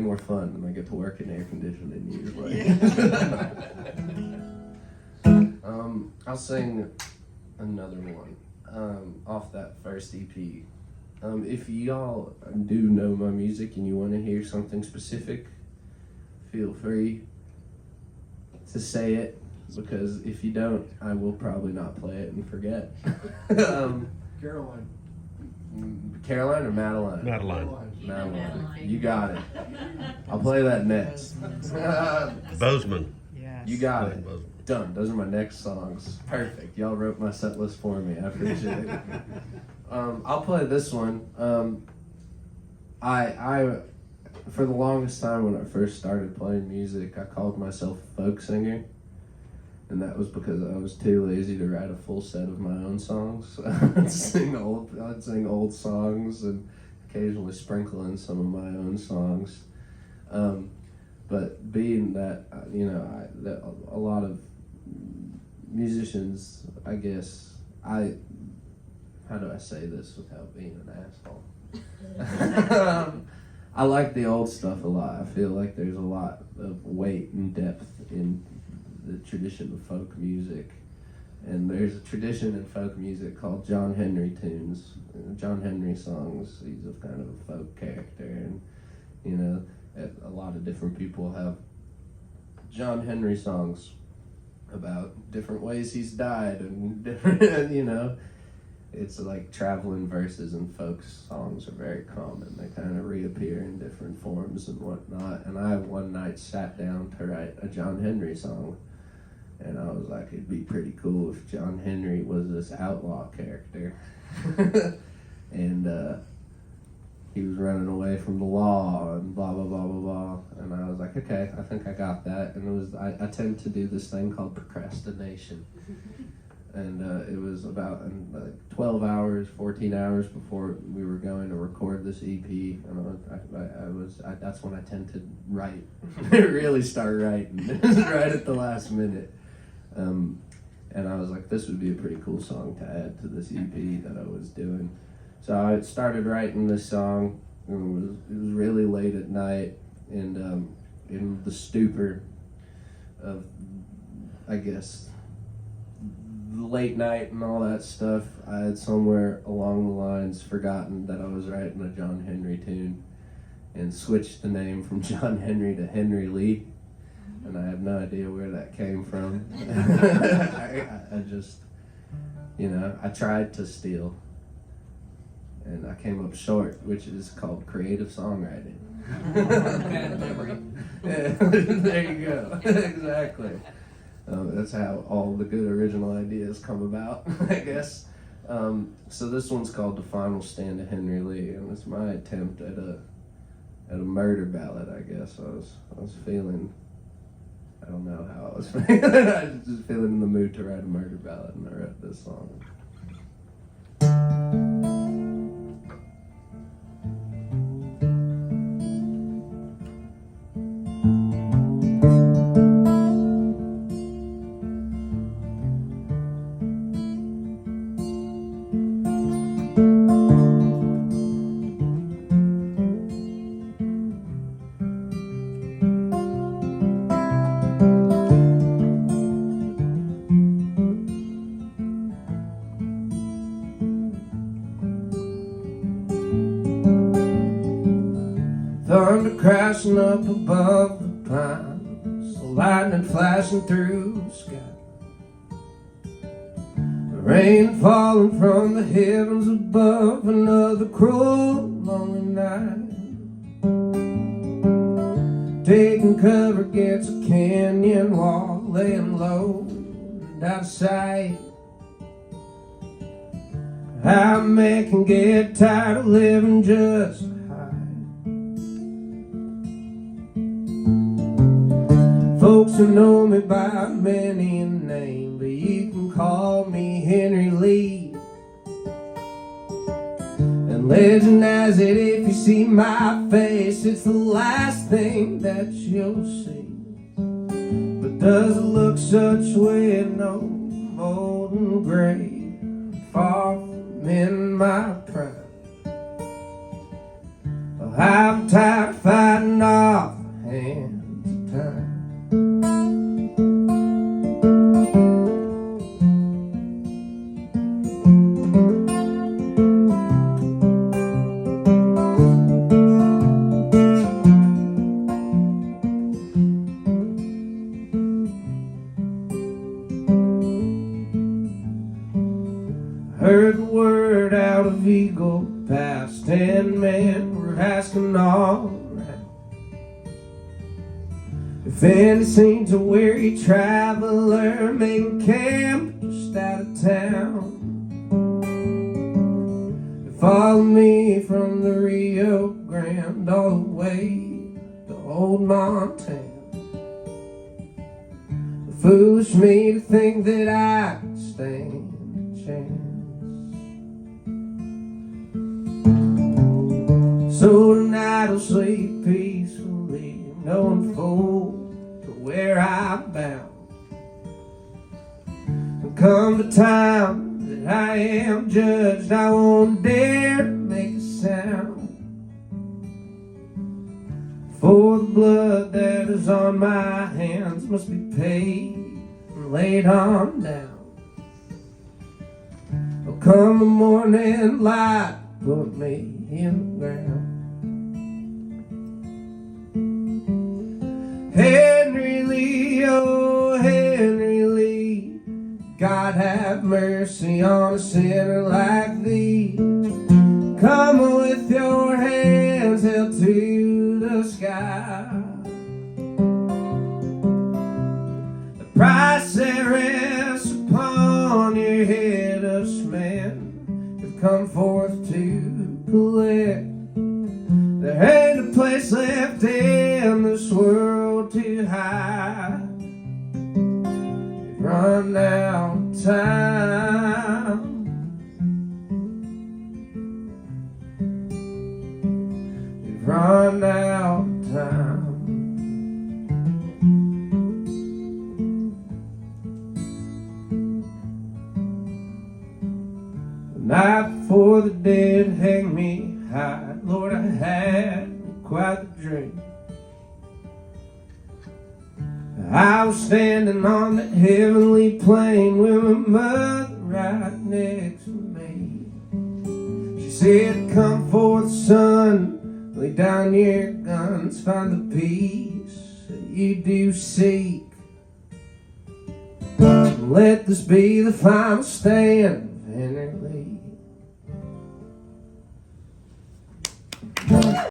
more fun than I get to work in air conditioning usually. I'll sing another one off that first EP. If y'all do know my music and you want to hear something specific, feel free to say it, because if you don't, I will probably not play it and forget. Caroline. Caroline or Madeline? Madeline. You got it. I'll play that next. Bozeman. Yes. You got it. Bozeman. Done. Those are my next songs. Perfect. Y'all wrote my set list for me. I appreciate it. I'll play this one. I for the longest time when I first started playing music, I called myself a folk singer. And that was because I was too lazy to write a full set of my own songs. I'd sing old songs and occasionally sprinkle in some of my own songs. But being that, that a lot of musicians, I guess, how do I say this without being an asshole? I like the old stuff a lot. I feel like there's a lot of weight and depth in the tradition of folk music. And there's a tradition in folk music called John Henry tunes, John Henry songs. He's a kind of a folk character, and a lot of different people have John Henry songs about different ways he's died and different, it's like traveling verses, and folk songs are very common. They kind of reappear in different forms and whatnot. And I one night sat down to write a John Henry song. And I was like, it'd be pretty cool if John Henry was this outlaw character. And he was running away from the law and blah, blah, blah, blah, blah. And I was like, okay, I think I got that. And I tend to do this thing called procrastination. And it was about 12 hours, 14 hours before we were going to record this EP. And that's when I tend to write, really start writing, right at the last minute. And I was like, this would be a pretty cool song to add to this EP that I was doing. So I started writing this song, and it was really late at night, and in the stupor of, I guess, the late night and all that stuff, I had somewhere along the lines forgotten that I was writing a John Henry tune, and switched the name from John Henry to Henry Lee. And I have no idea where that came from. I just, I tried to steal, and I came up short, which is called creative songwriting. Bad memory. Yeah, there you go. Exactly. That's how all the good original ideas come about, I guess. So this one's called The Final Stand of Henry Lee, and it's my attempt at a murder ballad, I guess. I was feeling, I don't know how I was feeling. I was just feeling in the mood to write a murder ballad, and I wrote this song. Thunder crashing up above the pines, lightning flashing through the sky, rain falling from the heavens above, another cruel, lonely night. Taking cover against a canyon wall, laying low and out of sight. How a man can get tired of living just folks who know me by many a name, but you can call me Henry Lee. And legend has it, if you see my face, it's the last thing that you'll see. But does it look such way in no molten grave, far from in my prime? I'm tired of fighting off the hands of time. Heard the word out of Eagle Pass, 10 men were asking all around if any seems a weary traveler making camp just out of town. They follow me from the Rio Grande all the way to old Montana. Foolish me to think that I could stand a chance. So tonight I'll sleep peacefully, knowing full to where I'm bound. And come the time that I am judged, I won't dare to make a sound. For the blood that is on my hands must be paid and laid on down. Oh, come the morning light, put me in the ground. Henry Lee, oh Henry Lee, God have mercy on a sinner like thee. Come with your hands held to the sky. The price that rests upon your head, us men have come forth to collect. There ain't a place left in this world to hide. We've run out of time. We've run out of time. The night before the dead hang me high, Lord, I had quite a dream. I was standing on that heavenly plain with my mother right next to me. She said, come forth, son, lay down your guns, find the peace that you do seek. Let this be the final stand of Henry Lee.